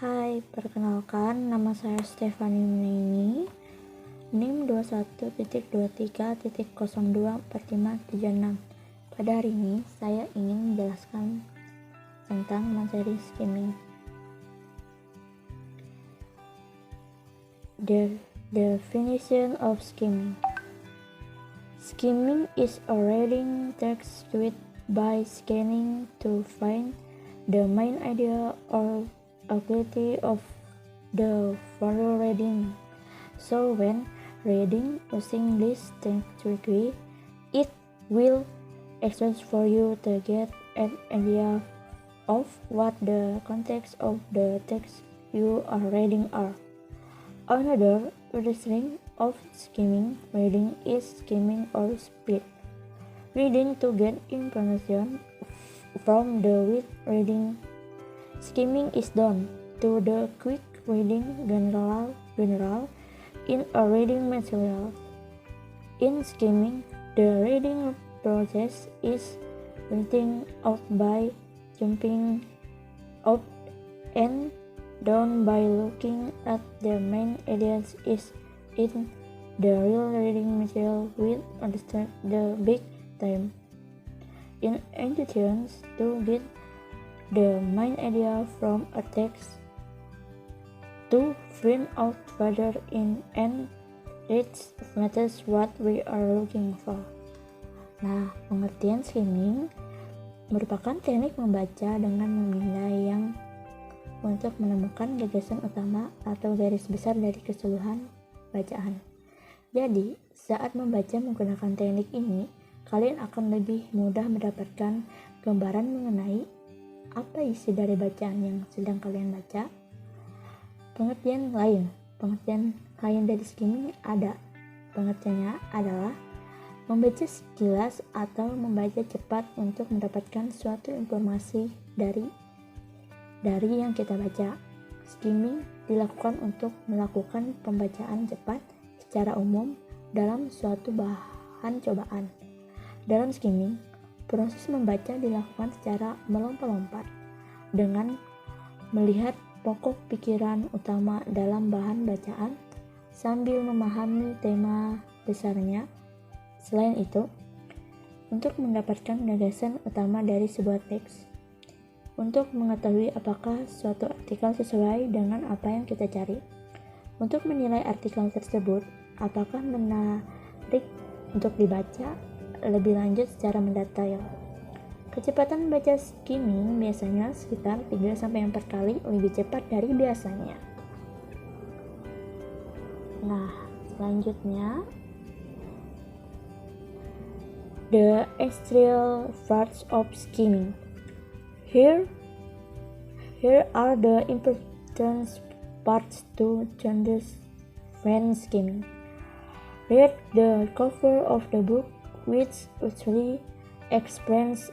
Hai, perkenalkan nama saya Stefani Munaini, NIM 21.23.024576. Pada hari ini, saya ingin menjelaskan tentang materi skimming. The definition of skimming. Skimming is a reading text by scanning to find the main idea or ability of the further reading. So when reading using this technique, it will express for you to get an idea of what the context of the text you are reading are. Another definition of skimming reading is skimming or speed reading to get information from the with reading. Skimming is done to the quick reading general in a reading material. In skimming, the reading process is reading out by jumping up and down by looking at the main ideas is in the real reading material will understand the big time. In addition to get the main idea from a text, to find out further in and it matters what we are looking for. Nah, pengertian skimming merupakan teknik membaca dengan memindai yang untuk menemukan gagasan utama atau garis besar dari keseluruhan bacaan. Jadi, saat membaca menggunakan teknik ini, kalian akan lebih mudah mendapatkan gambaran mengenai apa isi dari bacaan yang sedang kalian baca. Pengertian lain dari skimming ada. Pengertiannya adalah membaca sekilas atau membaca cepat untuk mendapatkan suatu informasi dari yang kita baca. Skimming dilakukan untuk melakukan pembacaan cepat secara umum dalam suatu bahan cobaan. Dalam skimming, proses membaca dilakukan secara melompat-lompat dengan melihat pokok pikiran utama dalam bahan bacaan sambil memahami tema besarnya. Selain itu, untuk mendapatkan gagasan utama dari sebuah teks, untuk mengetahui apakah suatu artikel sesuai dengan apa yang kita cari, untuk menilai artikel tersebut apakah menarik untuk dibaca lebih lanjut secara mendetail. Kecepatan baca skimming biasanya sekitar 3-4 kali lebih cepat dari biasanya. Nah, selanjutnya the essential parts of skimming. Here are the important parts to understand skimming. Read the cover of the book, which usually explains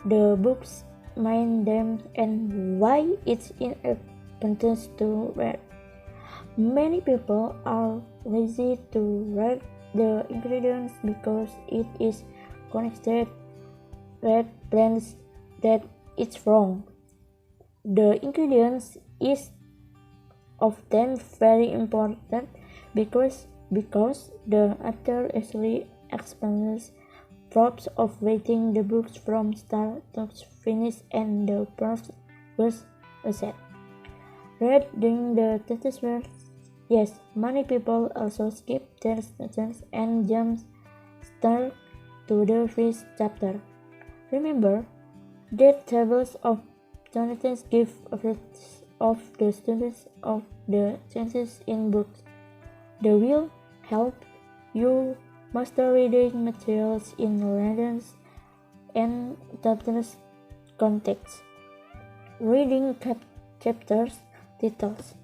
the book's main theme and why it's important to read. Many people are lazy to read the ingredients because it is considered red plans that it's wrong. The ingredients is often very important because the author actually explains props of reading the books from start to finish and the props was set. Read during the test. Yes, many people also skip test and jump start to the first chapter. Remember that tables of contents give effects of the students of the chances in books. They will help you master reading materials in lessons and chapters context. Reading chapters, titles,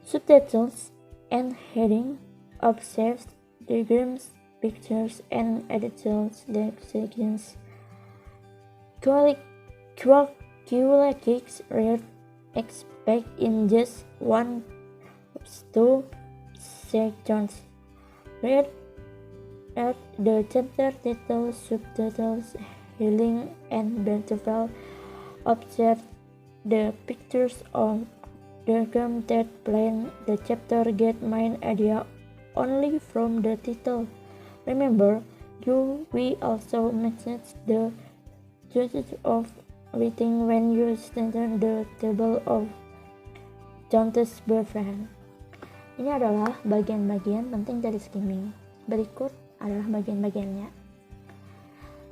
subtitles, and heading, observe diagrams, pictures, and editorials descriptions. Qualities read expect in just 1-2 sections. Read at the chapter titles, subtitles, heading, and vertical. Observe the pictures of diagram that plan the chapter get main idea only from the title. Remember, we also mentioned the usage of writing when you strengthen the table of John's boyfriend. Ini adalah bagian-bagian penting dari skimming. Berikut adalah bagian-bagiannya.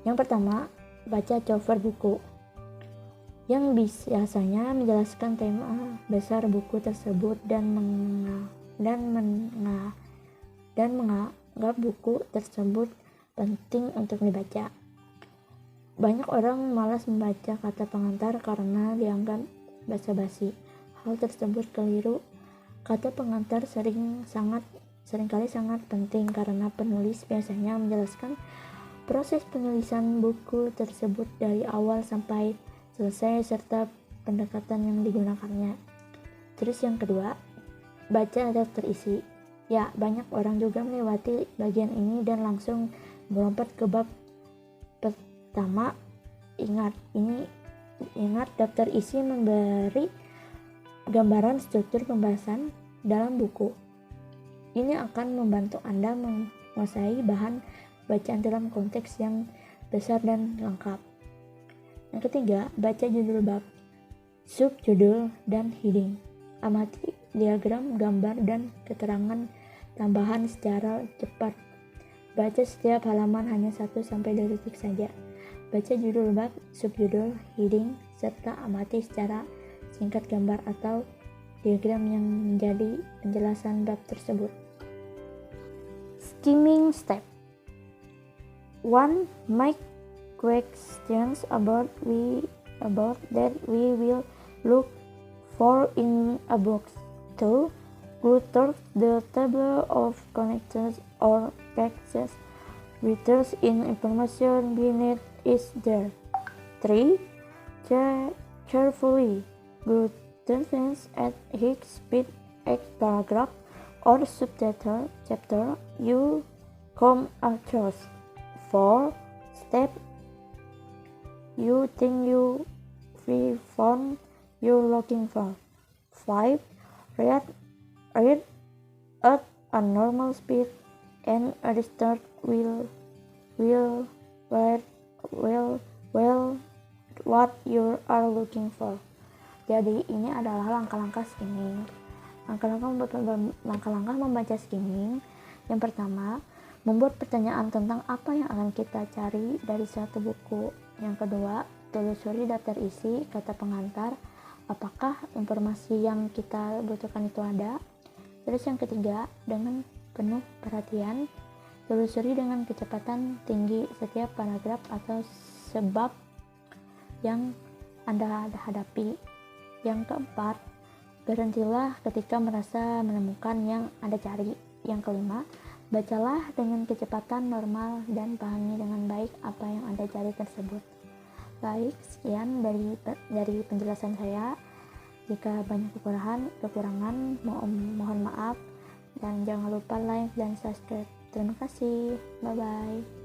Yang pertama, baca cover buku yang biasanya menjelaskan tema besar buku tersebut dan menganggap buku tersebut penting untuk dibaca. Banyak orang malas membaca kata pengantar karena dianggap basa-basi. Hal tersebut keliru. Kata pengantar seringkali sangat penting karena penulis biasanya menjelaskan proses penulisan buku tersebut dari awal sampai selesai serta pendekatan yang digunakannya. Terus yang kedua, baca daftar isi. Ya, banyak orang juga melewati bagian ini dan langsung melompat ke bab pertama. Ingat daftar isi memberi gambaran struktur pembahasan dalam buku. Ini akan membantu Anda menguasai bahan bacaan dalam konteks yang besar dan lengkap. Yang ketiga, baca judul bab, subjudul, dan heading. Amati diagram, gambar, dan keterangan tambahan secara cepat. Baca setiap halaman hanya 1-2 detik saja. Baca judul bab, subjudul, heading, serta amati secara singkat gambar atau diagram yang menjadi penjelasan bab tersebut. Skimming step 1. Make questions about that we will look for in a box. 2. Go through the table of connectors or pages with in information beneath is there. 3. Carefully go sentence at each speed, each paragraph or subchapter you come across. 4. Step you think you found you're looking for. 5. Read at a normal speed and restart will what you are looking for. Jadi ini adalah langkah-langkah skimming. Langkah-langkah membaca skimming. Yang pertama, membuat pertanyaan tentang apa yang akan kita cari dari suatu buku. Yang kedua, telusuri daftar isi, kata pengantar, apakah informasi yang kita butuhkan itu ada. Terus yang ketiga, dengan penuh perhatian, telusuri dengan kecepatan tinggi setiap paragraf atau sebab yang Anda hadapi. Yang keempat, berhentilah ketika merasa menemukan yang Anda cari. Yang kelima, bacalah dengan kecepatan normal dan pahami dengan baik apa yang Anda cari tersebut. Baik, sekian dari penjelasan saya. Jika banyak kekurangan, mohon maaf dan jangan lupa like dan subscribe. Terima kasih. Bye bye.